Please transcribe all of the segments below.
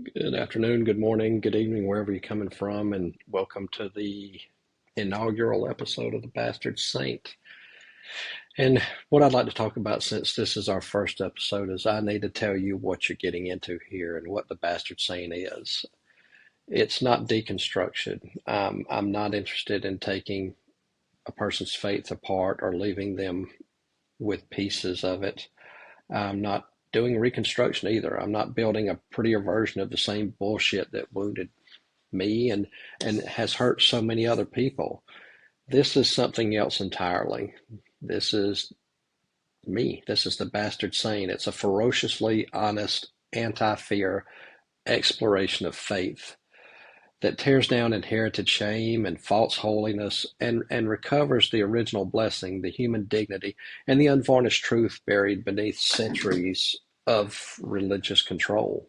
Good afternoon, good morning, good evening, wherever you're coming from, and welcome to the inaugural episode of The Bastard Saint. And what I'd like to talk about, since this is our first episode, is I need to tell you what you're getting into here and what the Bastard Saint is. It's not deconstruction. I'm not interested in taking a person's faith apart or leaving them with pieces of it. I'm not doing reconstruction either. I'm not building a prettier version of the same bullshit that wounded me and has hurt so many other people. This is something else entirely. This is me. This is the Bastard Saint. It's a ferociously honest, anti-fear exploration of faith that tears down inherited shame and false holiness and recovers the original blessing, the human dignity, and the unvarnished truth buried beneath centuries of religious control.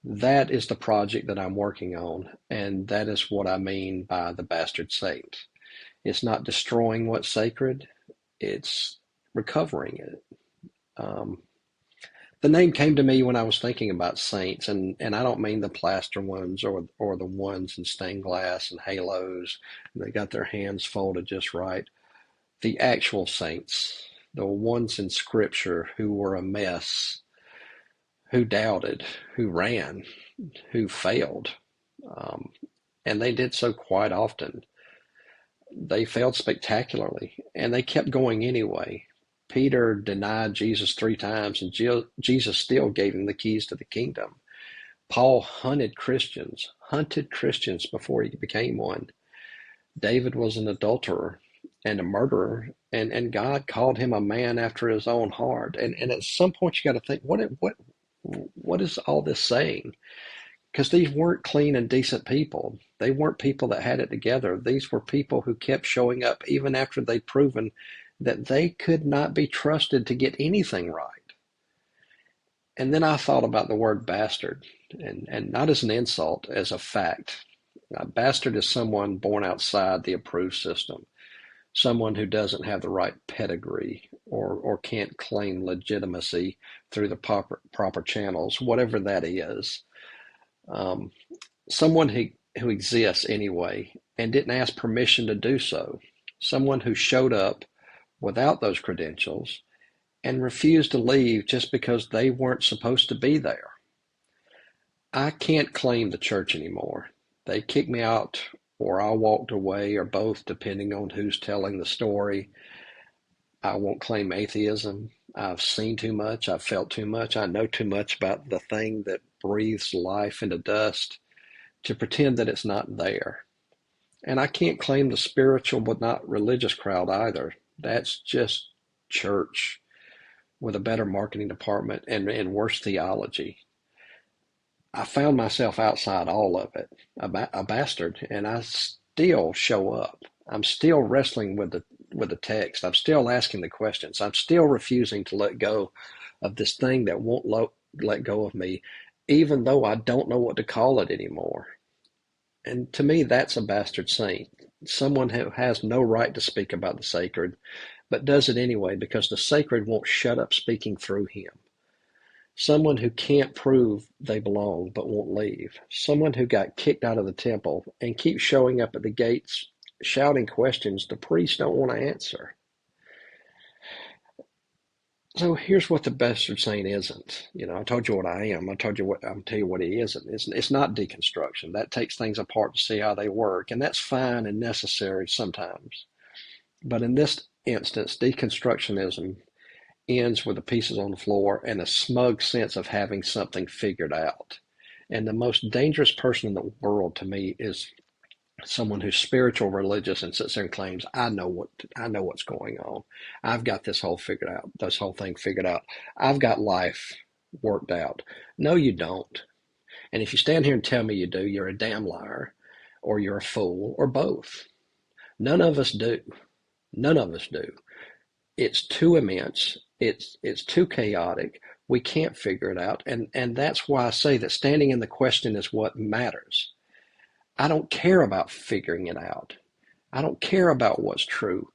That is the project that I'm working on, and that is what I mean by the Bastard Saint. It's not destroying what's sacred, it's recovering it. Um, the name came to me when I was thinking about saints, and I don't mean the plaster ones or the ones in stained glass and halos, and they got their hands folded just right. The actual saints, the ones in Scripture who were a mess, who doubted, who ran, who failed. Um, and they did so quite often. They failed spectacularly, and they kept going anyway. Peter denied Jesus 3 times, and Jesus still gave him the keys to the kingdom. Paul hunted Christians before he became one. David was an adulterer and a murderer, and God called him a man after his own heart. And at some point, you got to think, what is all this saying? Because these weren't clean and decent people. They weren't people that had it together. These were people who kept showing up even after they'd proven that they could not be trusted to get anything right. And then I thought about the word bastard, and not as an insult, as a fact. A bastard is someone born outside the approved system, someone who doesn't have the right pedigree or can't claim legitimacy through the proper channels, whatever that is. Um, Someone who exists anyway and didn't ask permission to do so. Someone who showed up without those credentials and refused to leave just because they weren't supposed to be there. I can't claim the church anymore. They kicked me out, or I walked away, or both, depending on who's telling the story. I won't claim atheism. I've seen too much. I've felt too much. I know too much about the thing that breathes life into dust to pretend that it's not there. And I can't claim the spiritual but not religious crowd either. That's just church with a better marketing department and worse theology. I found myself outside all of it, a bastard, and I still show up. I'm still wrestling with the text. I'm still asking the questions. I'm still refusing to let go of this thing that won't let go of me, even though I don't know what to call it anymore. And to me, that's a bastard saint. Someone who has no right to speak about the sacred, but does it anyway because the sacred won't shut up speaking through him. Someone who can't prove they belong but won't leave. Someone who got kicked out of the temple and keeps showing up at the gates shouting questions the priests don't want to answer. So here's what the bastard saint isn't. I told you what I am. I'm tell you what he isn't. It's not deconstruction. That takes things apart to see how they work, and that's fine and necessary sometimes. But in this instance, deconstructionism ends with the pieces on the floor and a smug sense of having something figured out. And the most dangerous person in the world to me is someone who's spiritual, religious, and sits there and claims, I know what's going on. I've got this whole thing figured out. I've got life worked out. No, you don't. And if you stand here and tell me you do, you're a damn liar, or you're a fool, or both. None of us do. None of us do. It's too immense. It's too chaotic. We can't figure it out. And that's why I say that standing in the question is what matters. I don't care about figuring it out. I don't care about what's true.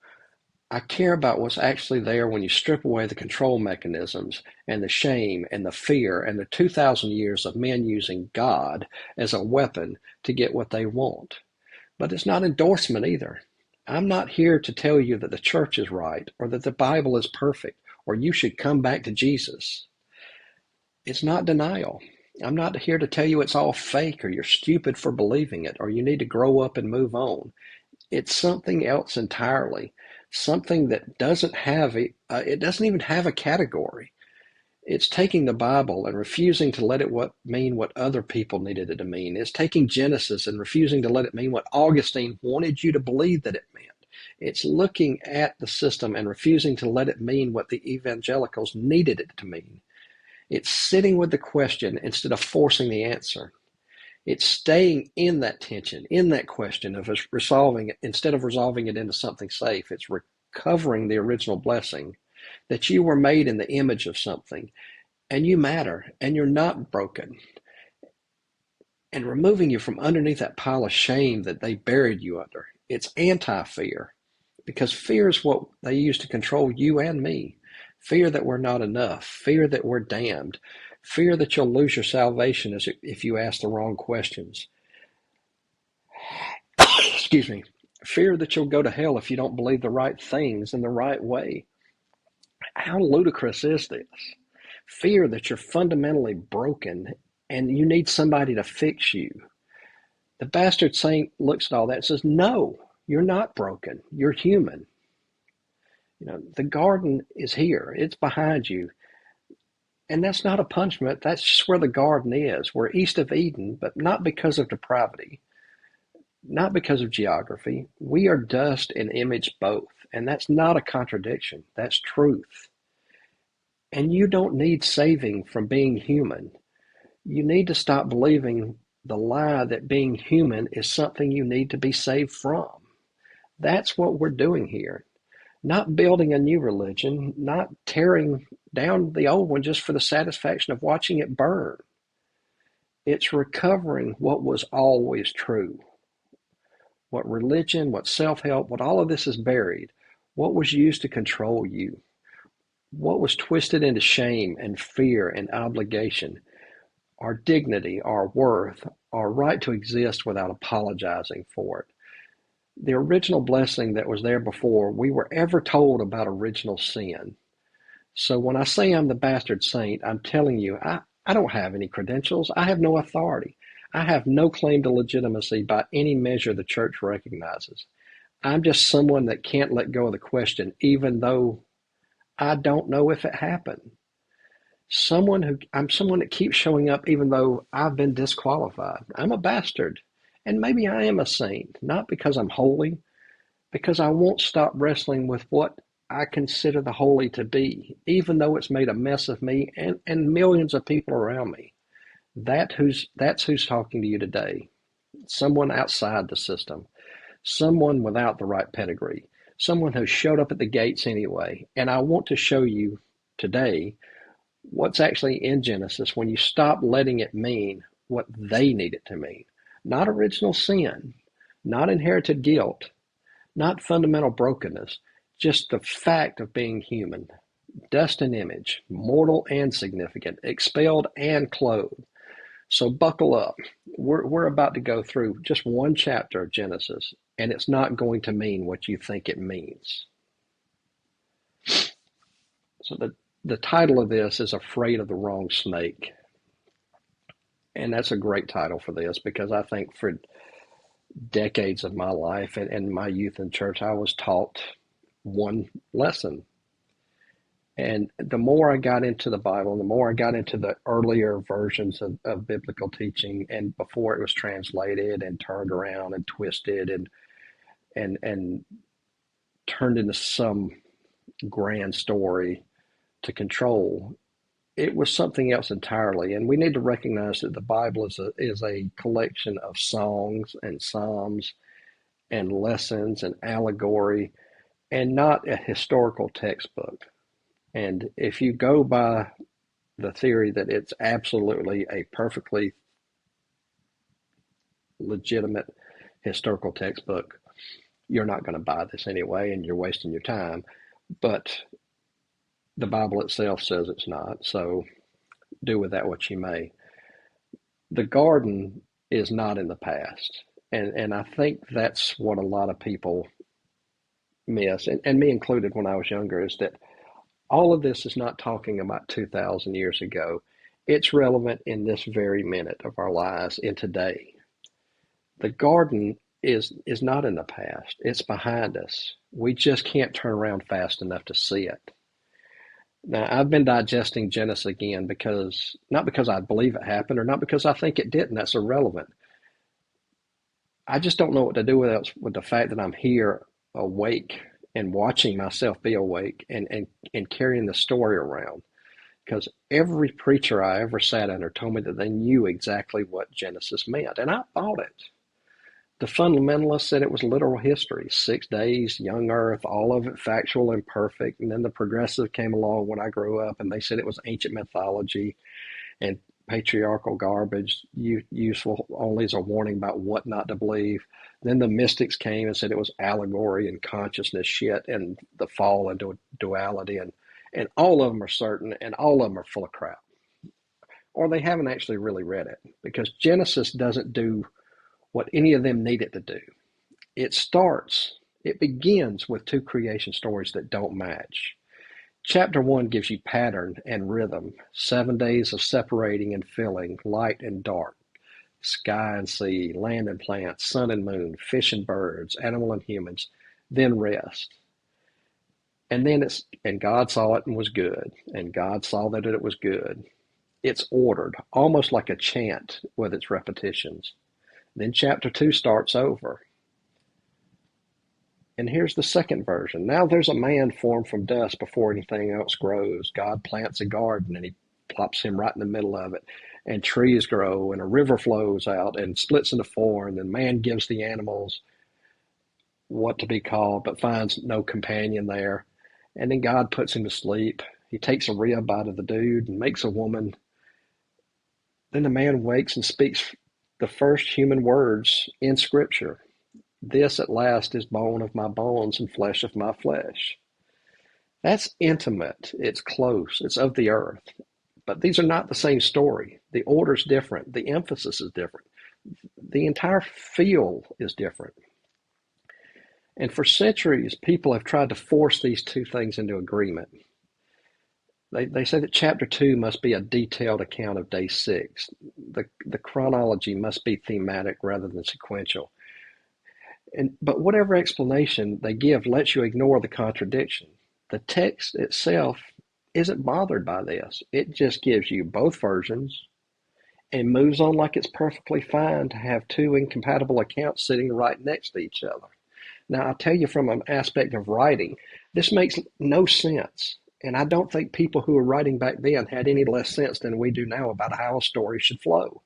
I care about what's actually there when you strip away the control mechanisms and the shame and the fear and the 2,000 years of men using God as a weapon to get what they want. But it's not endorsement either. I'm not here to tell you that the church is right or that the Bible is perfect or you should come back to Jesus. It's not denial. I'm not here to tell you it's all fake or you're stupid for believing it or you need to grow up and move on. It's something else entirely, something that doesn't have it doesn't even have a category. It's taking the Bible and refusing to let it mean what other people needed it to mean. It's taking Genesis and refusing to let it mean what Augustine wanted you to believe that it meant. It's looking at the system and refusing to let it mean what the evangelicals needed it to mean. It's sitting with the question instead of forcing the answer. It's staying in that tension, in that question of resolving it, instead of resolving it into something safe. It's recovering the original blessing that you were made in the image of something and you matter and you're not broken, and removing you from underneath that pile of shame that they buried you under. It's anti-fear, because fear is what they use to control you and me. Fear that we're not enough, fear that we're damned, fear that you'll lose your salvation if you ask the wrong questions. Excuse me. Fear that you'll go to hell if you don't believe the right things in the right way. How ludicrous is this? Fear that you're fundamentally broken and you need somebody to fix you. The bastard saint looks at all that and says, no, you're not broken. You're human. The garden is here. It's behind you. And that's not a punishment. That's just where the garden is. We're east of Eden, but not because of depravity, not because of geography. We are dust and image both. And that's not a contradiction. That's truth. And you don't need saving from being human. You need to stop believing the lie that being human is something you need to be saved from. That's what we're doing here. Not building a new religion, not tearing down the old one just for the satisfaction of watching it burn. It's recovering what was always true. What religion, what self-help, what all of this is buried. What was used to control you. What was twisted into shame and fear and obligation. Our dignity, our worth, our right to exist without apologizing for it. The original blessing that was there before we were ever told about original sin. So when I say I'm the bastard saint, I'm telling you, I don't have any credentials. I have no authority. I have no claim to legitimacy by any measure the church recognizes. I'm just someone that can't let go of the question, even though I don't know if it happened. I'm someone that keeps showing up even though I've been disqualified. I'm a bastard. And maybe I am a saint, not because I'm holy, because I won't stop wrestling with what I consider the holy to be, even though it's made a mess of me and millions of people around me. That's who's talking to you today. Someone outside the system, someone without the right pedigree, someone who showed up at the gates anyway. And I want to show you today what's actually in Genesis when you stop letting it mean what they need it to mean. Not original sin, not inherited guilt, not fundamental brokenness, just the fact of being human, dust and image, mortal and significant, expelled and clothed. So buckle up. We're about to go through just one chapter of Genesis, and it's not going to mean what you think it means. So the title of this is Afraid of the Wrong Snake. And that's a great title for this, because I think for decades of my life and my youth in church, I was taught one lesson. And the more I got into the Bible, the more I got into the earlier versions of biblical teaching, and before it was translated and turned around and twisted and turned into some grand story to control, it was something else entirely. And we need to recognize that the Bible is a collection of songs and psalms and lessons and allegory, and not a historical textbook. And if you go by the theory that it's absolutely a perfectly legitimate historical textbook, you're not going to buy this anyway, and you're wasting your time. But the Bible itself says it's not, so do with that what you may. The garden is not in the past. And I think that's what a lot of people miss, and me included when I was younger, is that all of this is not talking about 2,000 years ago. It's relevant in this very minute of our lives in today. The garden is not in the past. It's behind us. We just can't turn around fast enough to see it. Now, I've been digesting Genesis again because, not because I believe it happened or not because I think it didn't. That's irrelevant. I just don't know what to do with the fact that I'm here awake and watching myself be awake and carrying the story around. Because every preacher I ever sat under told me that they knew exactly what Genesis meant, and I bought it. The fundamentalists said it was literal history, 6 days, young earth, all of it factual and perfect. And then the progressive came along when I grew up, and they said it was ancient mythology and patriarchal garbage, useful only as a warning about what not to believe. Then the mystics came and said it was allegory and consciousness shit and the fall into duality. And all of them are certain, and all of them are full of crap. Or they haven't actually really read it, because Genesis doesn't do what any of them need it to do. It begins with two creation stories that don't match. Chapter 1 gives you pattern and rhythm, 7 days of separating and filling, light and dark, sky and sea, land and plants, sun and moon, fish and birds, animal and humans, then rest. And God saw it and was good, and God saw that it was good. It's ordered, almost like a chant with its repetitions. Then chapter 2 starts over. And here's the second version. Now there's a man formed from dust before anything else grows. God plants a garden and he plops him right in the middle of it. And trees grow and a river flows out and splits into four. And then man gives the animals what to be called, but finds no companion there. And then God puts him to sleep. He takes a rib out of the dude and makes a woman. Then the man wakes and speaks the first human words in Scripture. This at last is bone of my bones and flesh of my flesh. That's intimate. It's close. It's of the earth. But these are not the same story. The order's different. The emphasis is different. The entire feel is different. And for centuries, people have tried to force these two things into agreement. They say that chapter 2 must be a detailed account of day 6. The chronology must be thematic rather than sequential. But whatever explanation they give lets you ignore the contradiction. The text itself isn't bothered by this. It just gives you both versions and moves on like it's perfectly fine to have two incompatible accounts sitting right next to each other. Now, I'll tell you from an aspect of writing, this makes no sense. And I don't think people who were writing back then had any less sense than we do now about how a story should flow.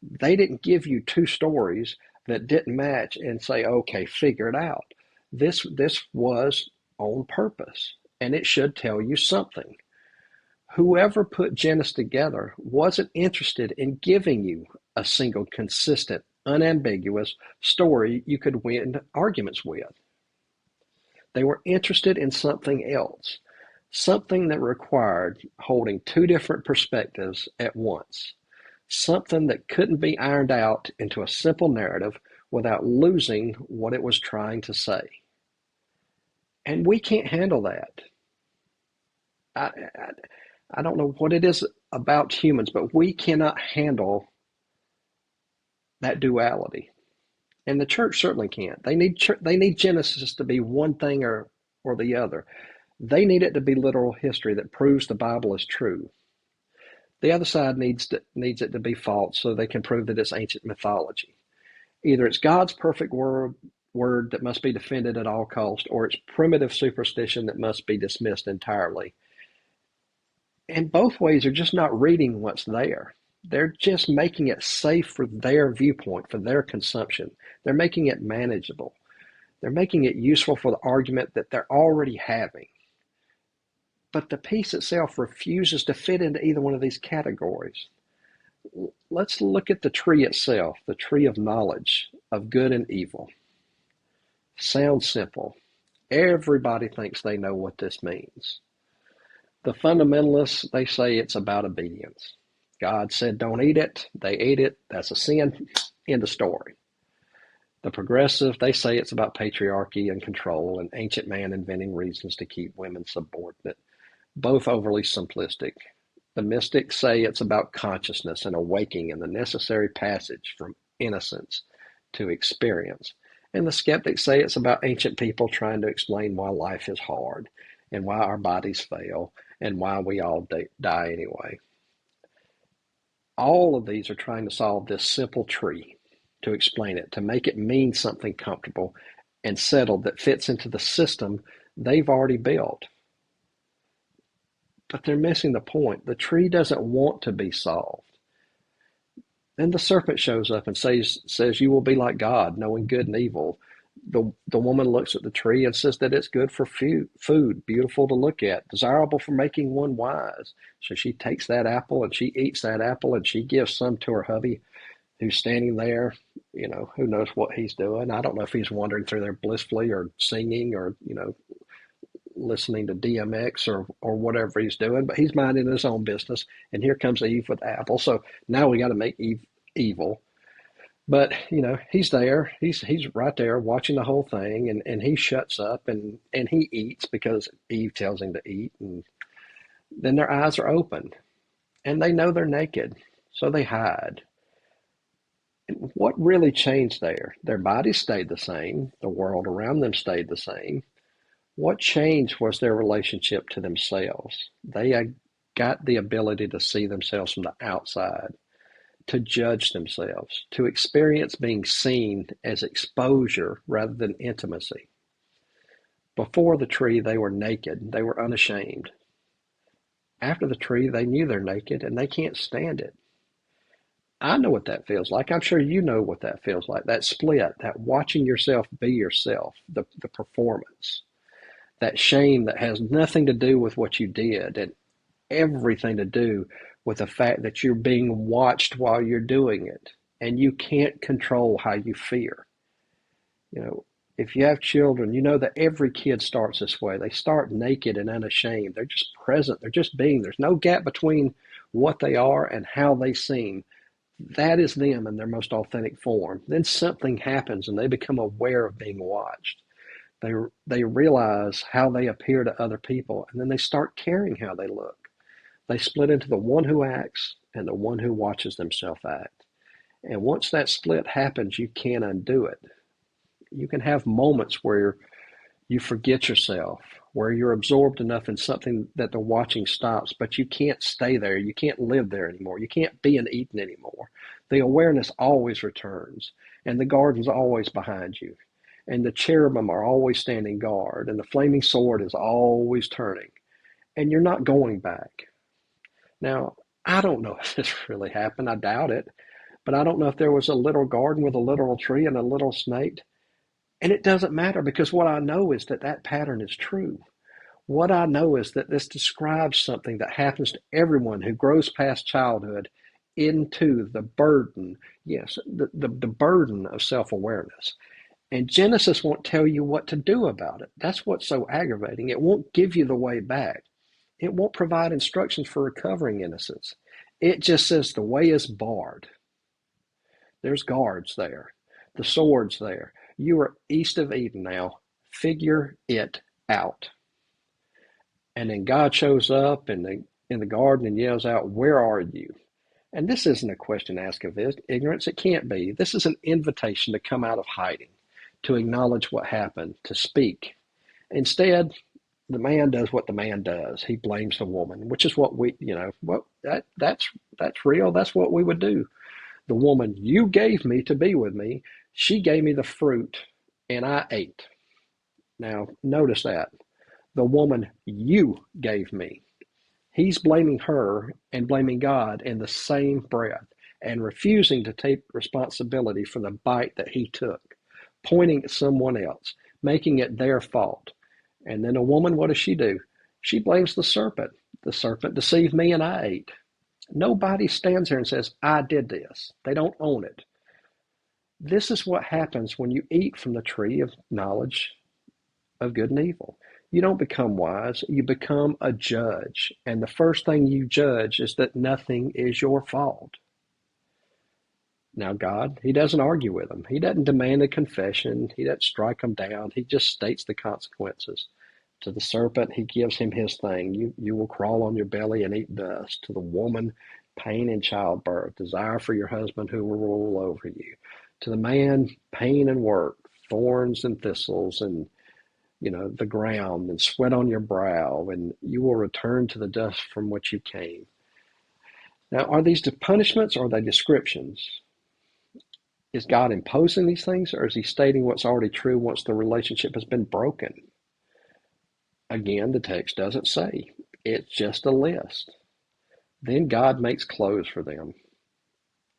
They didn't give you two stories that didn't match and say, okay, figure it out. This was on purpose, and it should tell you something. Whoever put Genesis together wasn't interested in giving you a single, consistent, unambiguous story you could win arguments with. They were interested in something else, something that required holding two different perspectives at once, something that couldn't be ironed out into a simple narrative without losing what it was trying to say. And we can't handle that. I don't know what it is about humans, but we cannot handle that duality. And the church certainly can't. They need Genesis to be one thing or the other. They need it to be literal history that proves the Bible is true. The other side needs it to be false so they can prove that it's ancient mythology. Either it's God's perfect word that must be defended at all cost, or it's primitive superstition that must be dismissed entirely. And both ways are just not reading what's there. They're just making it safe for their viewpoint, for their consumption. They're making it manageable. They're making it useful for the argument that they're already having. But the piece itself refuses to fit into either one of these categories. Let's look at the tree itself, the tree of knowledge of good and evil. Sounds simple. Everybody thinks they know what this means. The fundamentalists, they say it's about obedience. God said don't eat it. They ate it. That's a sin. End of story. The progressive, they say it's about patriarchy and control and ancient man inventing reasons to keep women subordinate. Both overly simplistic. The mystics say it's about consciousness and awaking and the necessary passage from innocence to experience. And the skeptics say it's about ancient people trying to explain why life is hard and why our bodies fail and why we all die anyway. All of these are trying to solve this simple tree, to explain it, to make it mean something comfortable and settled that fits into the system they've already built. But they're missing the point. The tree doesn't want to be solved. Then the serpent shows up and says, you will be like God, knowing good and evil. The woman looks at the tree and says that it's good for food, beautiful to look at, desirable for making one wise. So she takes that apple and she eats that apple and she gives some to her hubby who's standing there, who knows what he's doing. I don't know if he's wandering through there blissfully or singing or, listening to DMX or whatever he's doing, but he's minding his own business. And here comes Eve with the apple. So now we got to make Eve evil. But, he's there. He's right there watching the whole thing, and he shuts up and he eats because Eve tells him to eat. And then their eyes are open and they know they're naked. So they hide. And what really changed there? Their bodies stayed the same. The world around them stayed the same. What changed was their relationship to themselves. They got the ability to see themselves from the outside, to judge themselves, to experience being seen as exposure rather than intimacy. Before the tree, they were naked. They were unashamed. After the tree, they knew they're naked and they can't stand it. I know what that feels like. I'm sure you know what that feels like. That split, that watching yourself be yourself, the performance. That shame that has nothing to do with what you did and everything to do with the fact that you're being watched while you're doing it and you can't control how you fear. If you have children, you know that every kid starts this way. They start naked and unashamed. They're just present. They're just being. There's no gap between what they are and how they seem. That is them in their most authentic form. Then something happens and they become aware of being watched. They realize how they appear to other people, and then they start caring how they look. They split into the one who acts and the one who watches themselves act. And once that split happens, you can't undo it. You can have moments where you forget yourself, where you're absorbed enough in something that the watching stops, but you can't stay there. You can't live there anymore. You can't be in Eden anymore. The awareness always returns, and the garden's always behind you. And the cherubim are always standing guard, and the flaming sword is always turning, and you're not going back. Now, I don't know if this really happened. I doubt it, but I don't know if there was a literal garden with a literal tree and a literal snake. And it doesn't matter, because what I know is that pattern is true. What I know is that this describes something that happens to everyone who grows past childhood into the burden, yes, the burden of self-awareness. And Genesis won't tell you what to do about it. That's what's so aggravating. It won't give you the way back. It won't provide instructions for recovering innocence. It just says the way is barred. There's guards there. The sword's there. You are east of Eden now. Figure it out. And then God shows up in the garden and yells out, "Where are you?" And this isn't a question asked of ignorance. It can't be. This is an invitation to come out of hiding, to acknowledge what happened, to speak. Instead, the man does what the man does. He blames the woman, which is what that's real. That's what we would do. The woman you gave me to be with me, she gave me the fruit and I ate. Now, notice that. The woman you gave me. He's blaming her and blaming God in the same breath and refusing to take responsibility for the bite that he took, pointing at someone else, making it their fault. And then a woman, what does she do? She blames the serpent. The serpent deceived me and I ate. Nobody stands there and says, I did this. They don't own it. This is what happens when you eat from the tree of knowledge of good and evil. You don't become wise, you become a judge. And the first thing you judge is that nothing is your fault. Now, God, He doesn't argue with them. He doesn't demand a confession. He doesn't strike them down. He just states the consequences. To the serpent, He gives him his thing. You will crawl on your belly and eat dust. To the woman, pain in childbirth, desire for your husband who will rule over you. To the man, pain and work, thorns and thistles, and the ground, and sweat on your brow, and you will return to the dust from which you came. Now, are these punishments or are they descriptions? Is God imposing these things, or is He stating what's already true once the relationship has been broken? Again, the text doesn't say. It's just a list. Then God makes clothes for them.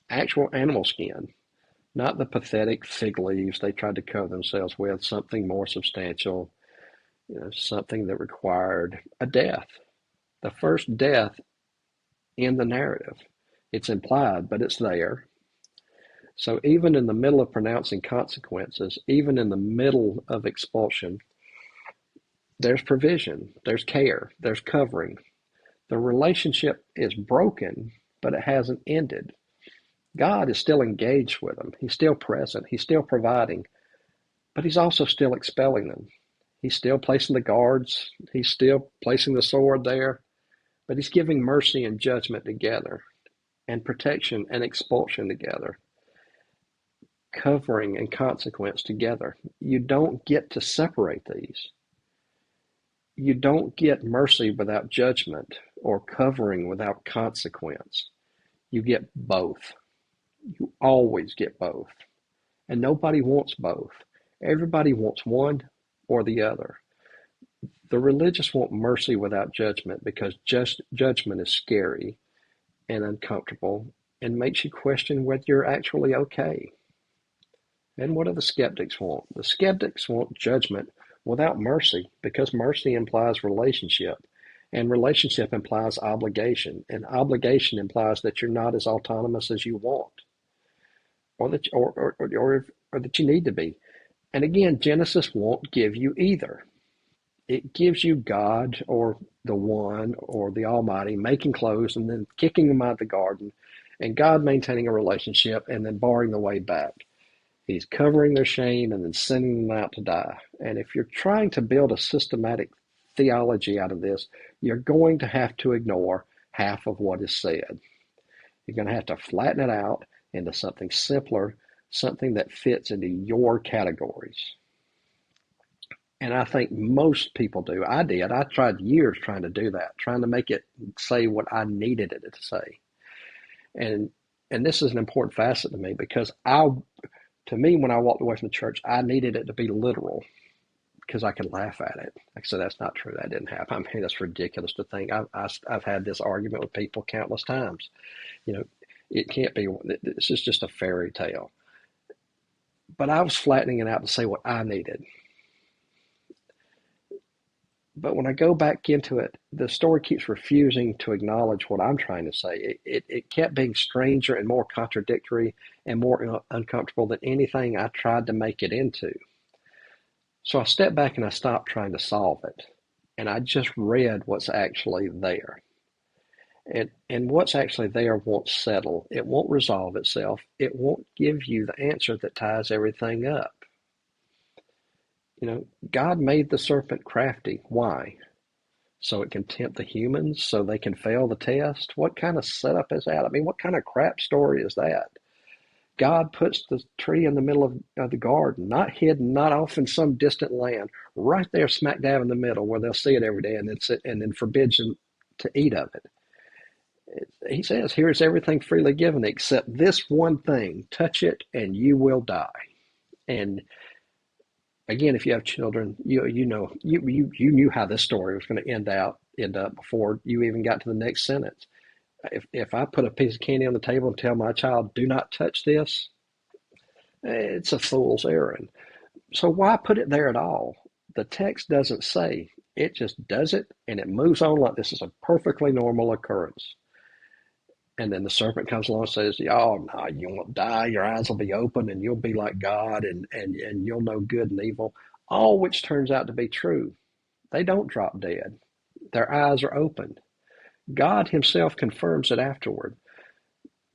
Actual animal skin, not the pathetic fig leaves they tried to cover themselves with, something more substantial, something that required a death. The first death in the narrative. It's implied, but it's there. So even in the middle of pronouncing consequences, even in the middle of expulsion, there's provision, there's care, there's covering. The relationship is broken, but it hasn't ended. God is still engaged with them. He's still present. He's still providing, but He's also still expelling them. He's still placing the guards. He's still placing the sword there, but He's giving mercy and judgment together, and protection and expulsion together, covering and consequence together. You don't get to separate these. You don't get mercy without judgment or covering without consequence. You get both. You always get both. And nobody wants both. Everybody wants one or the other. The religious want mercy without judgment because judgment is scary and uncomfortable and makes you question whether you're actually okay. And what do the skeptics want? The skeptics want judgment without mercy because mercy implies relationship, and relationship implies obligation, and obligation implies that you're not as autonomous as you want, or that you need to be. And again, Genesis won't give you either. It gives you God or the One or the Almighty making clothes and then kicking them out of the garden, and God maintaining a relationship and then barring the way back. He's covering their shame and then sending them out to die. And if you're trying to build a systematic theology out of this, you're going to have to ignore half of what is said. You're going to have to flatten it out into something simpler, something that fits into your categories. And I think most people do. I did. I tried years trying to do that, trying to make it say what I needed it to say. And this is an important facet to me because to me, when I walked away from the church, I needed it to be literal because I could laugh at it. I said, that's not true. That didn't happen. I mean, that's ridiculous to think. I've had this argument with people countless times. It can't be. This is just a fairy tale. But I was flattening it out to say what I needed. But when I go back into it, the story keeps refusing to acknowledge what I'm trying to say. It kept being stranger and more contradictory and more uncomfortable than anything I tried to make it into. So I stepped back and I stopped trying to solve it. And I just read what's actually there. And what's actually there won't settle. It won't resolve itself. It won't give you the answer that ties everything up. God made the serpent crafty. Why? So it can tempt the humans so they can fail the test? What kind of setup is that? I mean, what kind of crap story is that? God puts the tree in the middle of the garden, not hidden, not off in some distant land, right there smack dab in the middle where they'll see it every day, and then forbids them to eat of it. He says, here's everything freely given except this one thing. Touch it and you will die. And again, if you have children, you knew how this story was going to end up before you even got to the next sentence. If I put a piece of candy on the table and tell my child, do not touch this, it's a fool's errand. So why put it there at all? The text doesn't say. It just does it, and it moves on like this is a perfectly normal occurrence. And then the serpent comes along and says, oh, no, you won't die. Your eyes will be open and you'll be like God and you'll know good and evil, all which turns out to be true. They don't drop dead. Their eyes are opened. God himself confirms it afterward.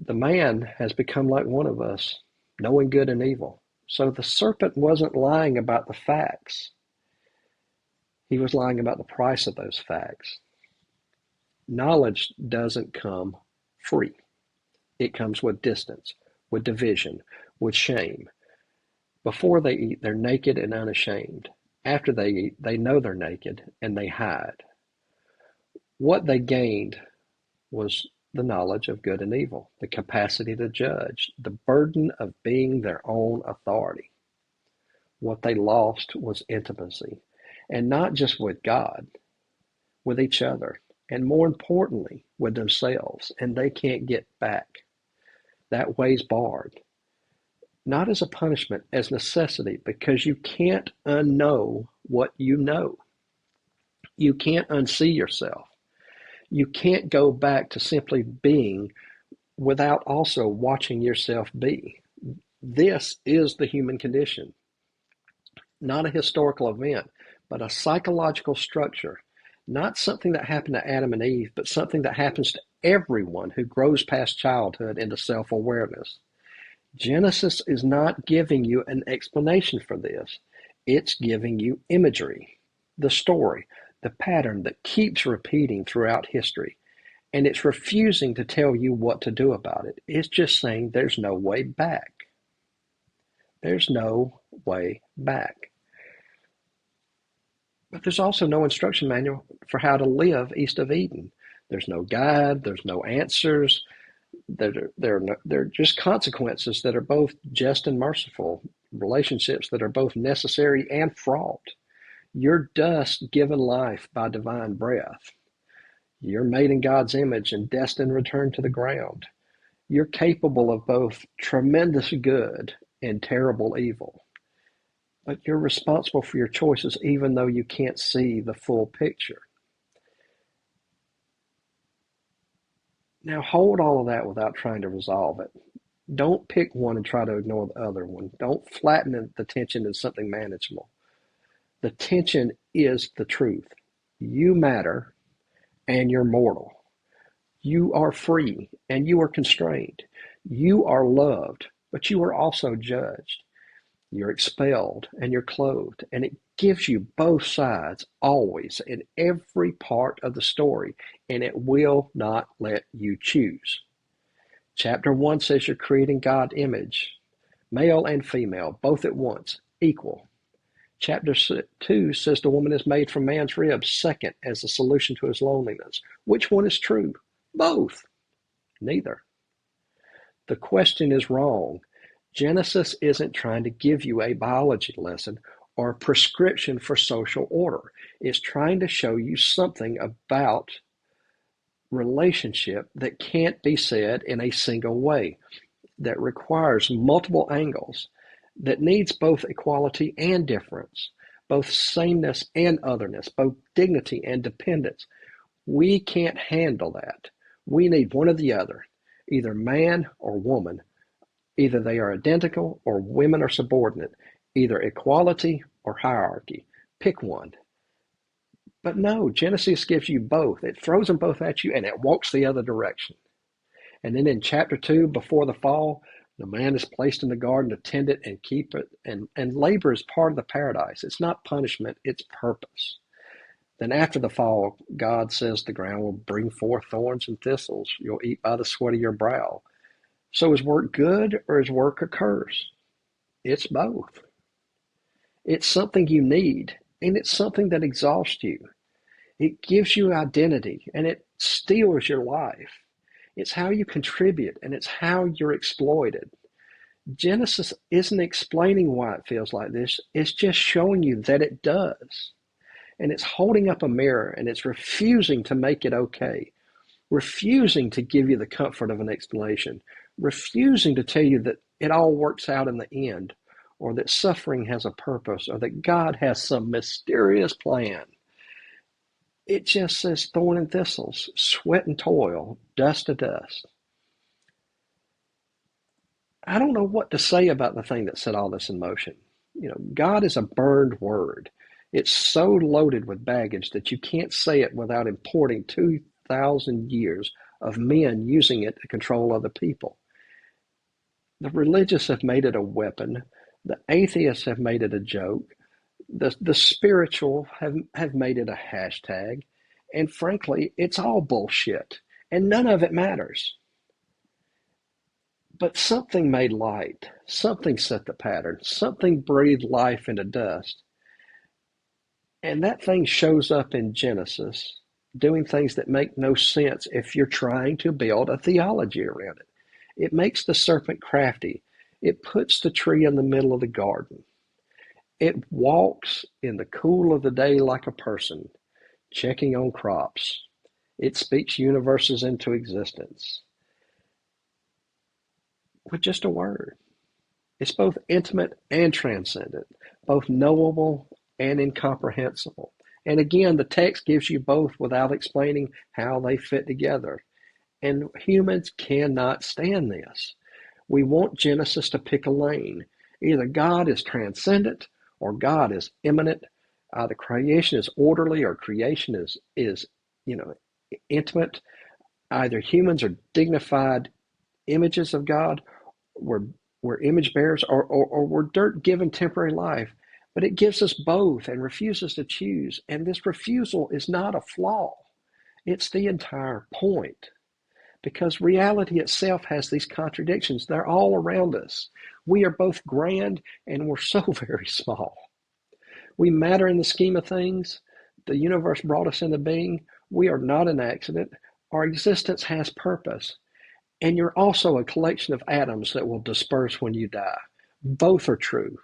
The man has become like one of us, knowing good and evil. So the serpent wasn't lying about the facts. He was lying about the price of those facts. Knowledge doesn't come free. It comes with distance, with division, with shame. Before they eat, they're naked and unashamed. After they eat, they know they're naked and they hide. What they gained was the knowledge of good and evil, the capacity to judge, the burden of being their own authority. What they lost was intimacy, and not just with God, with each other, and more importantly, with themselves, and they can't get back. That way's barred. Not as a punishment, as necessity, because you can't unknow what you know. You can't unsee yourself. You can't go back to simply being without also watching yourself be. This is the human condition. Not a historical event, but a psychological structure. Not something that happened to Adam and Eve, but something that happens to everyone who grows past childhood into self-awareness. Genesis is not giving you an explanation for this. It's giving you imagery, the story, the pattern that keeps repeating throughout history. And it's refusing to tell you what to do about it. It's just saying there's no way back. There's no way back. But there's also no instruction manual for how to live east of Eden. There's no guide, there's no answers. They're just consequences that are both just and merciful, relationships that are both necessary and fraught. You're dust given life by divine breath. You're made in God's image and destined to return to the ground. You're capable of both tremendous good and terrible evil. But you're responsible for your choices even though you can't see the full picture. Now hold all of that without trying to resolve it. Don't pick one and try to ignore the other one. Don't flatten the tension into something manageable. The tension is the truth. You matter and you're mortal. You are free and you are constrained. You are loved, but you are also judged. You're expelled and you're clothed, and it gives you both sides always in every part of the story, and it will not let you choose. Chapter 1 says you're creating God's image, male and female, both at once, equal. Chapter 2 says the woman is made from man's ribs, second, as a solution to his loneliness. Which one is true? Both. Neither. The question is wrong. Genesis isn't trying to give you a biology lesson or a prescription for social order. It's trying to show you something about relationship that can't be said in a single way, that requires multiple angles, that needs both equality and difference, both sameness and otherness, both dignity and dependence. We can't handle that. We need one or the other, either man or woman. Either they are identical or women are subordinate, either equality or hierarchy. Pick one. But no, Genesis gives you both. It throws them both at you and it walks the other direction. And then in chapter 2, before the fall, the man is placed in the garden to tend it and keep it. And labor is part of the paradise. It's not punishment, it's purpose. Then after the fall, God says the ground will bring forth thorns and thistles. You'll eat by the sweat of your brow. So is work good or is work a curse? It's both. It's something you need, and it's something that exhausts you. It gives you identity, and it steals your life. It's how you contribute, and it's how you're exploited. Genesis isn't explaining why it feels like this. It's just showing you that it does. And it's holding up a mirror, and it's refusing to make it okay, refusing to give you the comfort of an explanation, refusing to tell you that it all works out in the end, or that suffering has a purpose, or that God has some mysterious plan. It just says thorn and thistles, sweat and toil, dust to dust. I don't know what to say about the thing that set all this in motion. God is a burned word. It's so loaded with baggage that you can't say it without importing 2,000 years of men using it to control other people. The religious have made it a weapon. The atheists have made it a joke. The spiritual have made it a hashtag. And frankly, it's all bullshit. And none of it matters. But something made light. Something set the pattern. Something breathed life into dust. And that thing shows up in Genesis, doing things that make no sense if you're trying to build a theology around it. It makes the serpent crafty. It puts the tree in the middle of the garden. It walks in the cool of the day like a person, checking on crops. It speaks universes into existence with just a word. It's both intimate and transcendent, both knowable and incomprehensible. And again, the text gives you both without explaining how they fit together. And humans cannot stand this. We want Genesis to pick a lane. Either God is transcendent or God is immanent. Either creation is orderly or creation is intimate. Either humans are dignified images of God, we're image bearers, or we're dirt given temporary life. But it gives us both and refuses to choose. And this refusal is not a flaw. It's the entire point. Because reality itself has these contradictions. They're all around us. We are both grand and we're so very small. We matter in the scheme of things. The universe brought us into being. We are not an accident. Our existence has purpose. And you're also a collection of atoms that will disperse when you die. Both are true.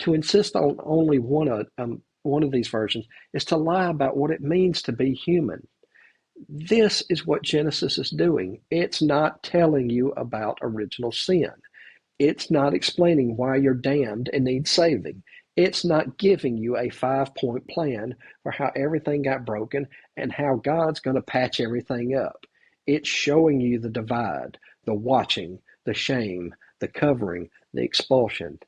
To insist on only one of these versions is to lie about what it means to be human. This is what Genesis is doing. It's not telling you about original sin. It's not explaining why you're damned and need saving. It's not giving you a 5-point plan for how everything got broken and how God's going to patch everything up. It's showing you the divide, the watching, the shame, the covering, the expulsion.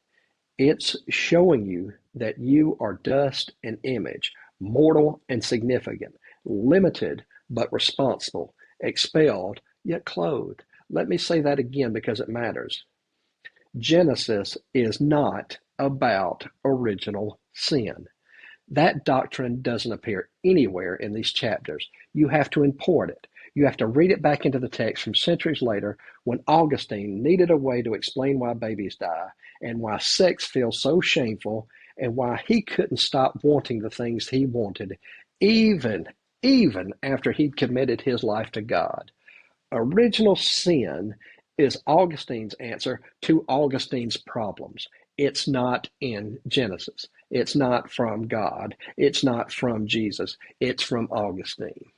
It's showing you that you are dust and image, mortal and significant, limited but responsible, expelled yet clothed. Let me say that again because it matters. Genesis is not about original sin. That doctrine doesn't appear anywhere in these chapters. You have to import it. You have to read it back into the text from centuries later when Augustine needed a way to explain why babies die and why sex feels so shameful and why he couldn't stop wanting the things he wanted, even after he'd committed his life to God. Original sin is Augustine's answer to Augustine's problems. It's not in Genesis. It's not from God. It's not from Jesus. It's from Augustine.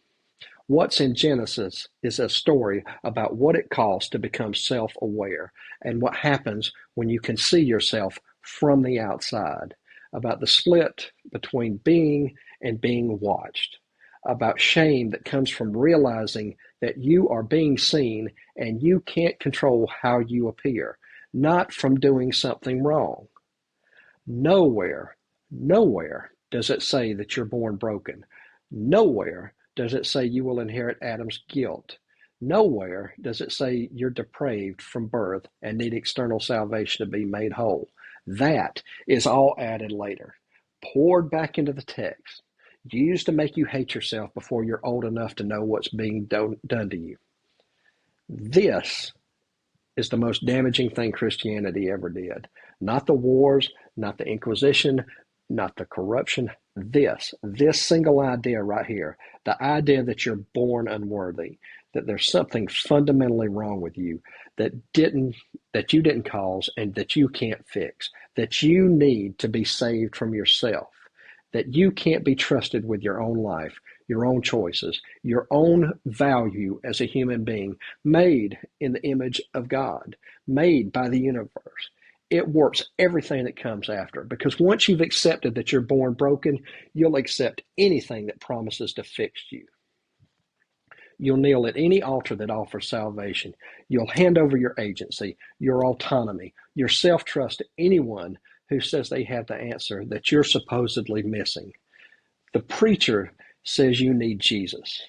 What's in Genesis is a story about what it costs to become self-aware and what happens when you can see yourself from the outside, about the split between being and being watched, about shame that comes from realizing that you are being seen and you can't control how you appear, not from doing something wrong. Nowhere does it say that you're born broken. Nowhere does it say you will inherit Adam's guilt. Nowhere does it say you're depraved from birth and need external salvation to be made whole. That is all added later, poured back into the text, used to make you hate yourself before you're old enough to know what's being done to you. This is the most damaging thing Christianity ever did. Not the wars, not the Inquisition, not the corruption. This single idea right here, the idea that you're born unworthy, that there's something fundamentally wrong with you that you didn't cause and that you can't fix, that you need to be saved from yourself, that you can't be trusted with your own life, your own choices, your own value as a human being, made in the image of God, made by the universe. It warps everything that comes after, because once you've accepted that you're born broken, you'll accept anything that promises to fix you. You'll kneel at any altar that offers salvation. You'll hand over your agency, your autonomy, your self-trust to anyone who says they have the answer that you're supposedly missing. The preacher says you need Jesus.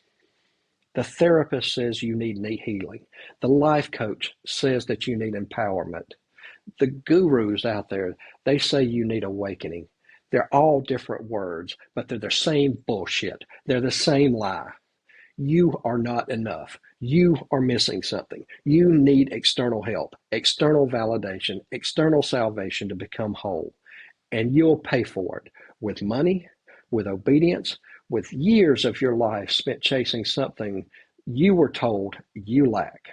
The therapist says you need healing. The life coach says that you need empowerment. The gurus out there, they say you need awakening. They're all different words, but they're the same bullshit. They're the same lie. You are not enough. You are missing something. You need external help, external validation, external salvation to become whole. And you'll pay for it with money, with obedience, with years of your life spent chasing something you were told you lack.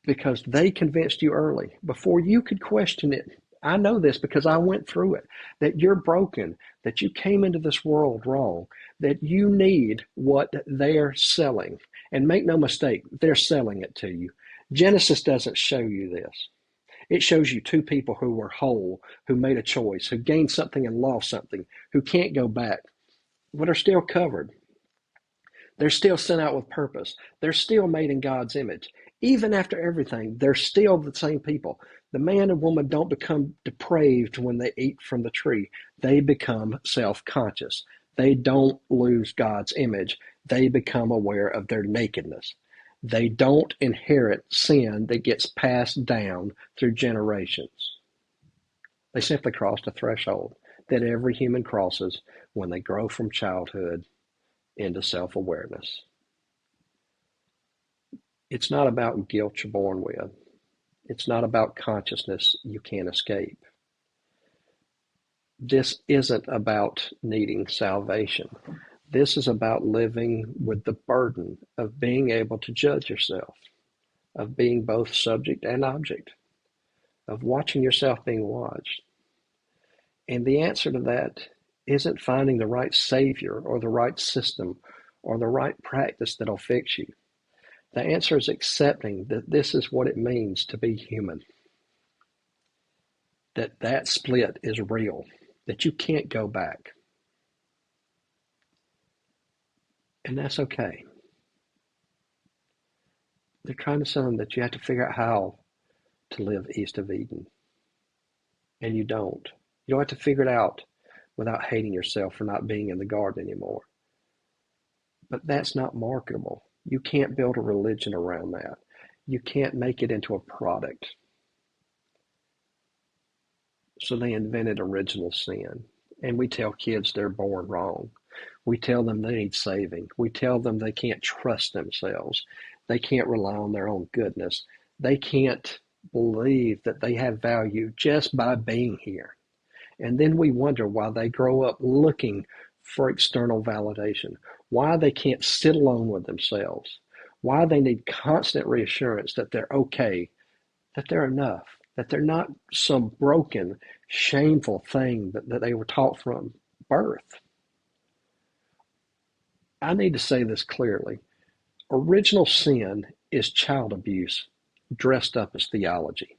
Because they convinced you early, before you could question it. I know this because I went through it, that you're broken, that you came into this world wrong, that you need what they're selling. And make no mistake, they're selling it to you. Genesis doesn't show you this. It shows you two people who were whole, who made a choice, who gained something and lost something, who can't go back, but are still covered. They're still sent out with purpose. They're still made in God's image. Even after everything, they're still the same people. The man and woman don't become depraved when they eat from the tree. They become self-conscious. They don't lose God's image. They become aware of their nakedness. They don't inherit sin that gets passed down through generations. They simply cross the threshold that every human crosses when they grow from childhood into self-awareness. It's not about guilt you're born with. It's not about consciousness you can't escape. This isn't about needing salvation. This is about living with the burden of being able to judge yourself, of being both subject and object, of watching yourself being watched. And the answer to that isn't finding the right savior or the right system or the right practice that'll fix you. The answer is accepting that this is what it means to be human, that split is real, that you can't go back. And that's okay. They're trying to tell them that you have to figure out how to live east of Eden. And you don't. You don't have to figure it out without hating yourself for not being in the garden anymore. But that's not marketable. You can't build a religion around that. You can't make it into a product. So they invented original sin. And we tell kids they're born wrong. We tell them they need saving. We tell them they can't trust themselves. They can't rely on their own goodness. They can't believe that they have value just by being here. And then we wonder why they grow up looking for external validation, why they can't sit alone with themselves, why they need constant reassurance that they're okay, that they're enough, that they're not some broken, shameful thing that they were taught from birth. I need to say this clearly. Original sin is child abuse dressed up as theology.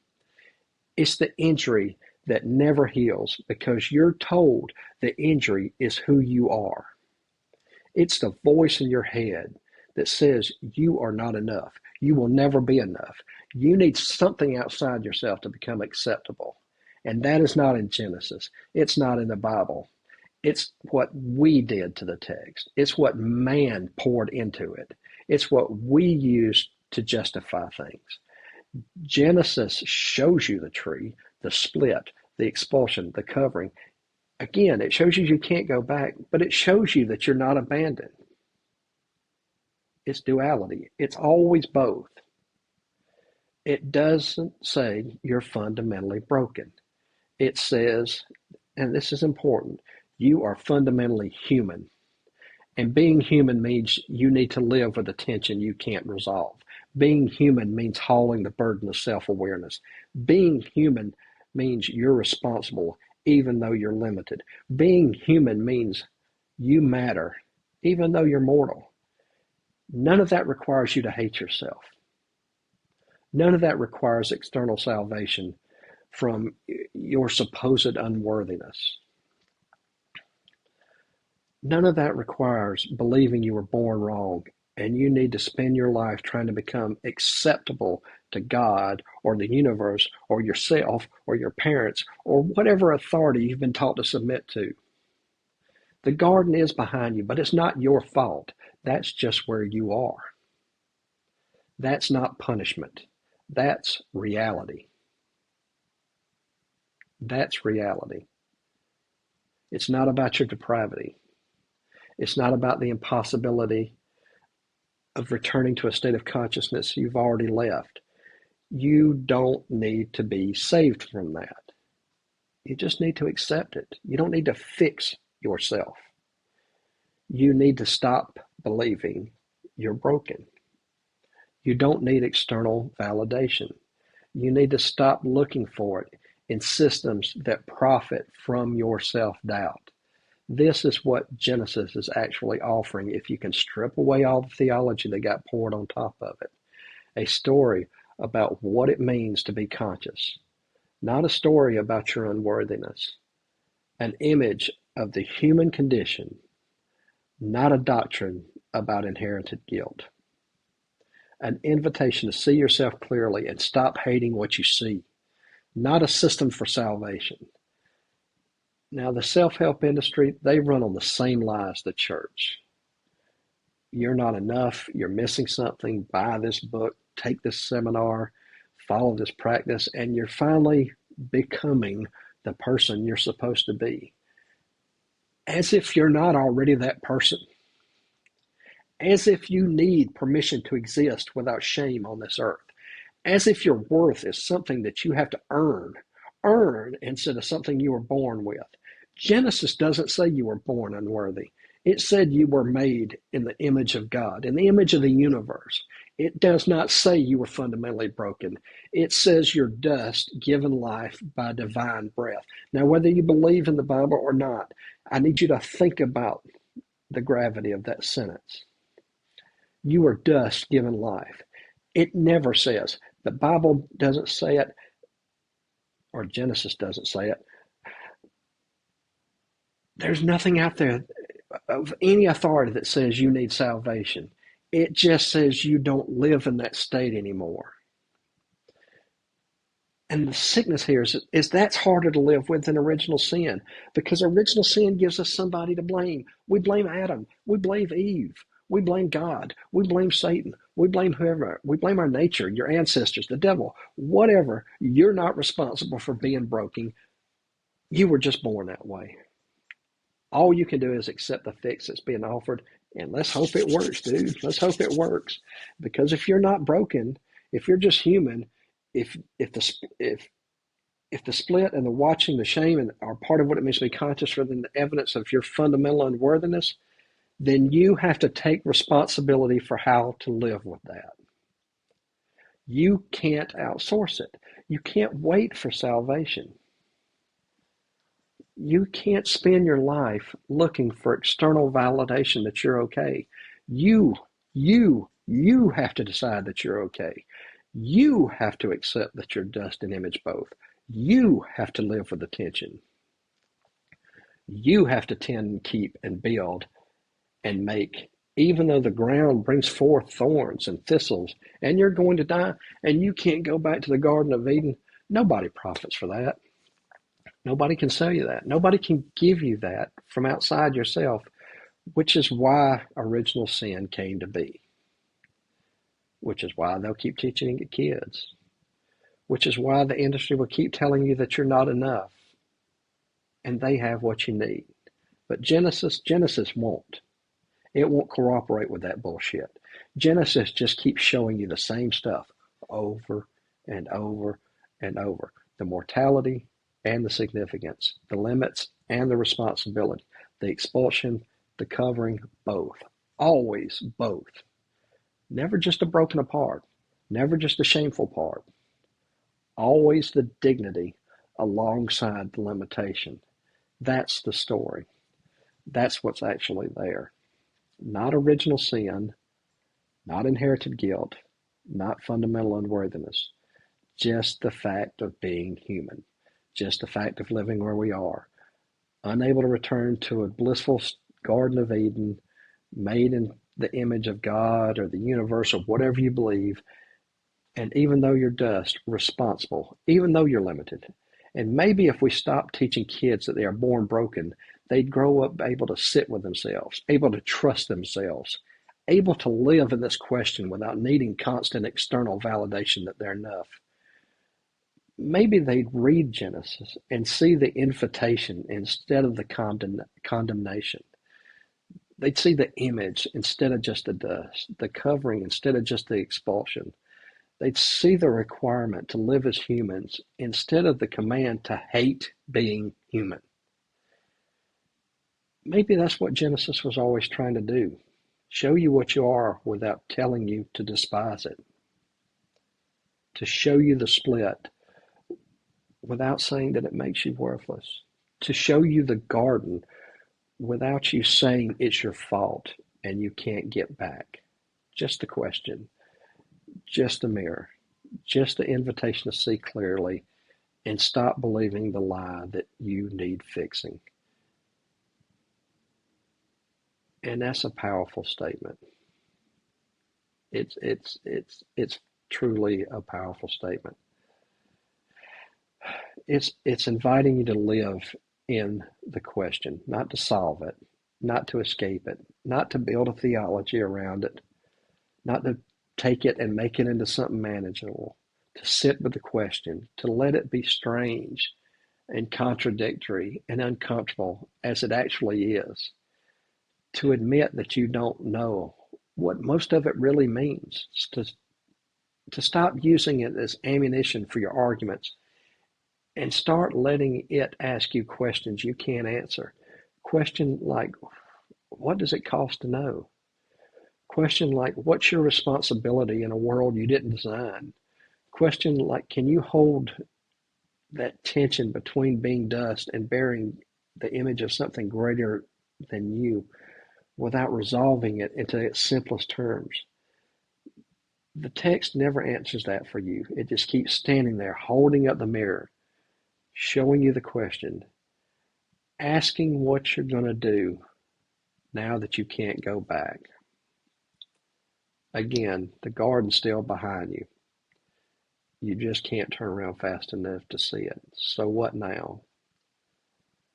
It's the injury that never heals because you're told the injury is who you are. It's the voice in your head that says you are not enough. You will never be enough. You need something outside yourself to become acceptable. And that is not in Genesis. It's not in the Bible. It's what we did to the text. It's what man poured into it. It's what we used to justify things. Genesis shows you the tree, the split, the expulsion, the covering. Again, it shows you can't go back, but it shows you that you're not abandoned. It's duality. It's always both. It doesn't say you're fundamentally broken. It says, and this is important, you are fundamentally human. And being human means you need to live with a tension you can't resolve. Being human means hauling the burden of self-awareness. Being human means you're responsible even though you're limited. Being human means you matter even though you're mortal. None of that requires you to hate yourself. None of that requires external salvation from your supposed unworthiness. None of that requires believing you were born wrong and you need to spend your life trying to become acceptable to God or the universe or yourself or your parents or whatever authority you've been taught to submit to. The garden is behind you, but it's not your fault. That's just where you are. That's not punishment. That's reality. That's reality. It's not about your depravity. It's not about the impossibility of returning to a state of consciousness you've already left. You don't need to be saved from that. You just need to accept it. You don't need to fix yourself. You need to stop believing you're broken. You don't need external validation. You need to stop looking for it in systems that profit from your self-doubt. This is what Genesis is actually offering if you can strip away all the theology that got poured on top of it. A story about what it means to be conscious, not a story about your unworthiness. An image of the human condition, not a doctrine about inherited guilt. An invitation to see yourself clearly and stop hating what you see, not a system for salvation. Now, the self-help industry, they run on the same lie as the church. You're not enough, you're missing something, buy this book, take this seminar, follow this practice, and you're finally becoming the person you're supposed to be. As if you're not already that person. As if you need permission to exist without shame on this earth. As if your worth is something that you have to earn instead of something you were born with. Genesis doesn't say you were born unworthy. It said you were made in the image of God, in the image of the universe. It does not say you were fundamentally broken. It says you're dust given life by divine breath. Now, whether you believe in the Bible or not, I need you to think about the gravity of that sentence. You are dust given life. It never says, the Bible doesn't say it, or Genesis doesn't say it. There's nothing out there of any authority that says you need salvation. It just says you don't live in that state anymore. And the sickness here is that's harder to live with than original sin, because original sin gives us somebody to blame. We blame Adam. We blame Eve. We blame God. We blame Satan. We blame whoever. We blame our nature, your ancestors, the devil, whatever. You're not responsible for being broken. You were just born that way. All you can do is accept the fix that's being offered, and let's hope it works, dude. Let's hope it works. Because if you're not broken, if you're just human, if the split and the watching, the shame, are part of what it means to be conscious rather than the evidence of your fundamental unworthiness, then you have to take responsibility for how to live with that. You can't outsource it. You can't wait for salvation. You can't spend your life looking for external validation that you're okay. You have to decide that you're okay. You have to accept that you're dust and image both. You have to live with the tension. You have to tend and keep and build and make, even though the ground brings forth thorns and thistles, and you're going to die, and you can't go back to the Garden of Eden. Nobody profits for that. Nobody can sell you that. Nobody can give you that from outside yourself, which is why original sin came to be. Which is why they'll keep teaching it to kids. Which is why the industry will keep telling you that you're not enough. And they have what you need. But Genesis won't. It won't cooperate with that bullshit. Genesis just keeps showing you the same stuff over and over and over. The mortality and the significance, the limits and the responsibility, the expulsion, the covering, both. Always both. Never just a broken apart, never just a shameful part. Always the dignity alongside the limitation. That's the story. That's what's actually there. Not original sin, not inherited guilt, not fundamental unworthiness. Just the fact of being human. Just the fact of living where we are, unable to return to a blissful Garden of Eden, made in the image of God or the universe or whatever you believe, and even though you're dust, responsible, even though you're limited. And maybe if we stop teaching kids that they are born broken, they'd grow up able to sit with themselves, able to trust themselves, able to live in this question without needing constant external validation that they're enough. Maybe they'd read Genesis and see the invitation instead of the condemnation. They'd see the image instead of just the dust, the covering instead of just the expulsion. They'd see the requirement to live as humans instead of the command to hate being human. Maybe that's what Genesis was always trying to do. Show you what you are without telling you to despise it. To show you the split without saying that it makes you worthless. To show you the garden without you saying it's your fault and you can't get back. Just the question. Just a mirror, just the invitation to see clearly and stop believing the lie that you need fixing. And that's a powerful statement. It's truly a powerful statement. It's inviting you to live in the question, not to solve it, not to escape it, not to build a theology around it, not to take it and make it into something manageable, to sit with the question, to let it be strange and contradictory and uncomfortable as it actually is, to admit that you don't know what most of it really means, to stop using it as ammunition for your arguments and start letting it ask you questions you can't answer. Question like, what does it cost to know? Question like, what's your responsibility in a world you didn't design? Question like, can you hold that tension between being dust and bearing the image of something greater than you without resolving it into its simplest terms? The text never answers that for you. It just keeps standing there, holding up the mirror, showing you the question, asking what you're going to do now that you can't go back. Again, the garden's still behind you. You just can't turn around fast enough to see it. So what now?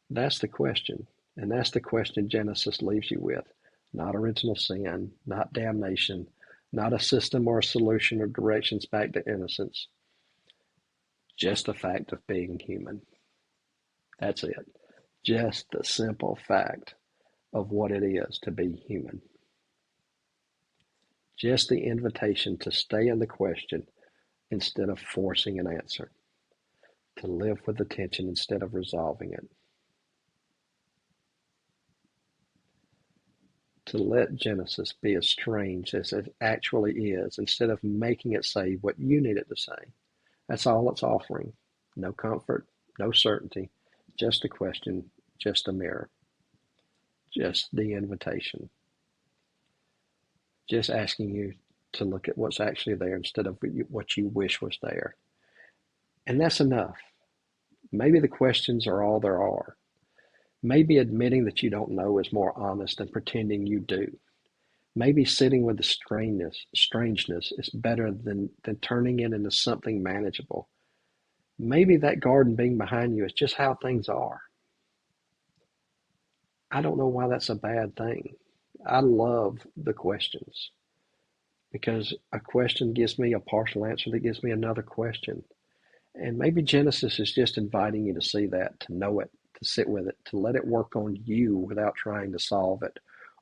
That's the question. And that's the question Genesis leaves you with. Not original sin, not damnation, not a system or a solution or directions back to innocence. Just the fact of being human. That's it. Just the simple fact of what it is to be human. Just the invitation to stay in the question instead of forcing an answer. To live with the tension instead of resolving it. To let Genesis be as strange as it actually is instead of making it say what you need it to say. That's all it's offering. No comfort, no certainty, just a question, just a mirror, just the invitation. Just asking you to look at what's actually there instead of what you wish was there. And that's enough. Maybe the questions are all there are. Maybe admitting that you don't know is more honest than pretending you do. Maybe sitting with the strangeness is better than turning it into something manageable. Maybe that garden being behind you is just how things are. I don't know why that's a bad thing. I love the questions because a question gives me a partial answer that gives me another question. And maybe Genesis is just inviting you to see that, to know it, to sit with it, to let it work on you without trying to solve it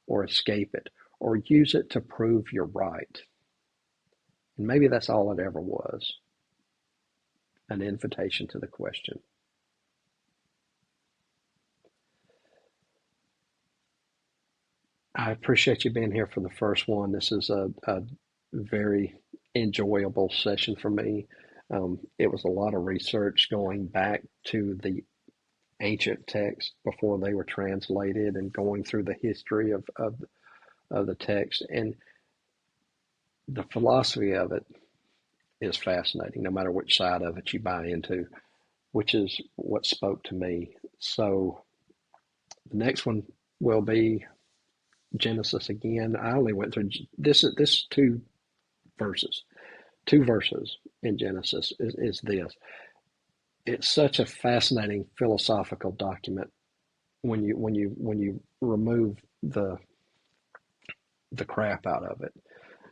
or escape it or use it to prove you're right. And maybe that's all it ever was, an invitation to the question. I appreciate you being here for the first one. This is a very enjoyable session for me. It was a lot of research going back to the ancient texts before they were translated and going through the history of the text. And the philosophy of it is fascinating, no matter which side of it you buy into, which is what spoke to me. So the next one will be Genesis again. I only went through this verses. Two verses in Genesis is this. It's such a fascinating philosophical document when you remove the crap out of it,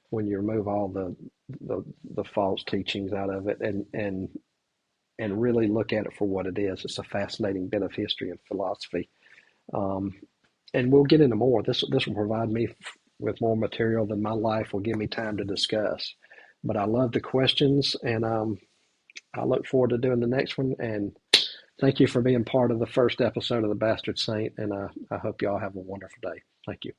when you remove all the false teachings out of it, and really look at it for what it is. It's a fascinating bit of history and philosophy. Um, and we'll get into more. This will provide me with more material than my life will give me time to discuss. But I love the questions, and I look forward to doing the next one. And thank you for being part of the first episode of the Bastard Saint. And I hope you all have a wonderful day. Thank you.